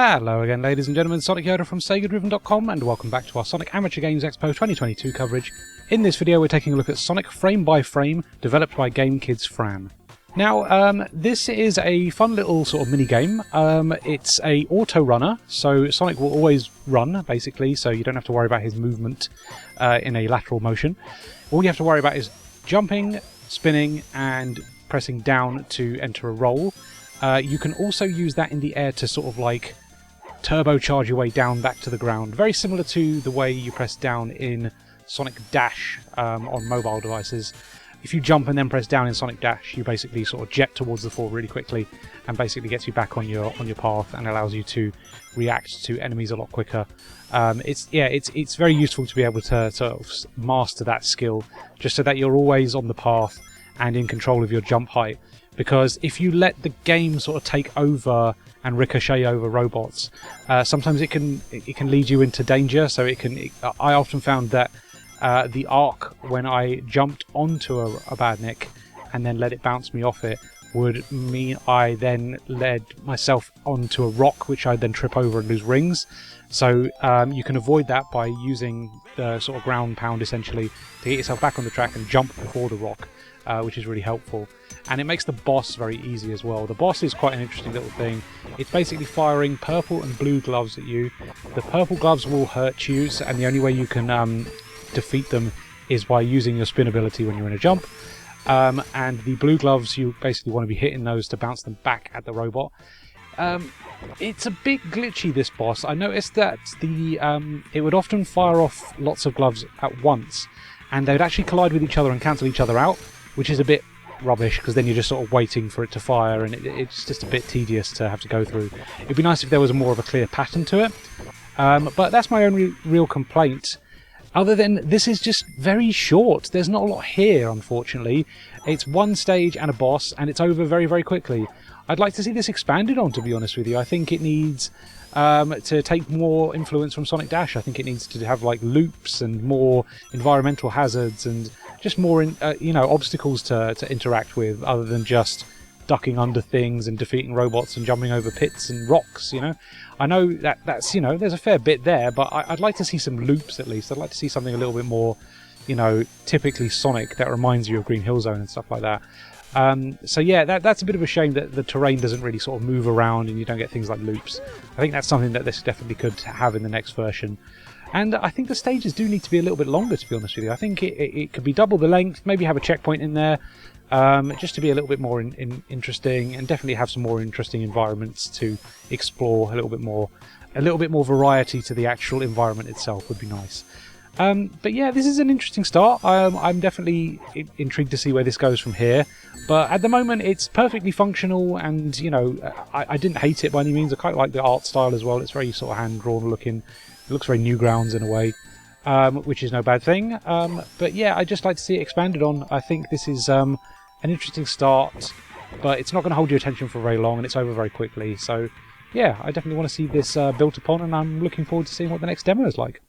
Hello again, ladies and gentlemen, Sonic from SEGADriven.com, and welcome back to our Sonic Amateur Games Expo 2022 coverage. In this video we're taking a look at Sonic Frame by Frame, developed by GameKidsFran. Now, this is a fun little sort of mini-game. It's a auto-runner, so Sonic will always run, basically, so you don't have to worry about his movement in a lateral motion. All you have to worry about is jumping, spinning, and pressing down to enter a roll. You can also use that in the air to sort of like turbocharge your way down back to the ground. Very similar to the way you press down in Sonic Dash on mobile devices. If you jump and then press down in Sonic Dash, you basically sort of jet towards the floor really quickly and basically gets you back on your path and allows you to react to enemies a lot quicker. It's very useful to be able to sort of master that skill, just so that you're always on the path and in control of your jump height. Because if you let the game sort of take over and ricochet over robots, sometimes it can lead you into danger. So I often found that the arc when I jumped onto a badnik and then let it bounce me off it would mean I then led myself onto a rock, which I'd then trip over and lose rings. So you can avoid that by using the sort of ground pound essentially to get yourself back on the track and jump before the rock, which is really helpful. And it makes the boss very easy as well. The boss is quite an interesting little thing. It's basically firing purple and blue gloves at you. The purple gloves will hurt you, and the only way you can defeat them is by using your spin ability when you're in a jump. And the blue gloves, you basically want to be hitting those to bounce them back at the robot. It's a bit glitchy, this boss. I noticed that it would often fire off lots of gloves at once, and they would actually collide with each other and cancel each other out, which is a bit rubbish, because then you're just sort of waiting for it to fire, and it's just a bit tedious to have to go through. It'd be nice if there was more of a clear pattern to it, but that's my only real complaint. Other than this is just very short. There's not a lot here, unfortunately. It's one stage and a boss, and it's over very, very quickly. I'd like to see this expanded on, to be honest with you. I think it needs to take more influence from Sonic Dash. I think it needs to have like loops and more environmental hazards and just more obstacles to interact with, other than just ducking under things and defeating robots and jumping over pits and rocks. I know that's there's a fair bit there, but I'd like to see some loops at least. I'd like to see something a little bit more typically Sonic that reminds you of Green Hill Zone and stuff like that. So yeah, that's a bit of a shame that the terrain doesn't really sort of move around and you don't get things like loops. I think that's something that this definitely could have in the next version. And I think the stages do need to be a little bit longer, to be honest with you. I think it could be double the length, maybe have a checkpoint in there, just to be a little bit more interesting, and definitely have some more interesting environments to explore. A little bit more variety to the actual environment itself would be nice. But yeah, this is an interesting start. I'm definitely intrigued to see where this goes from here. But at the moment, it's perfectly functional, and I didn't hate it by any means. I quite like the art style as well. It's very sort of hand-drawn looking. It looks very Newgrounds in a way, which is no bad thing. But yeah, I'd just like to see it expanded on. I think this is an interesting start, but it's not going to hold your attention for very long, and it's over very quickly. So yeah, I definitely want to see this built upon, and I'm looking forward to seeing what the next demo is like.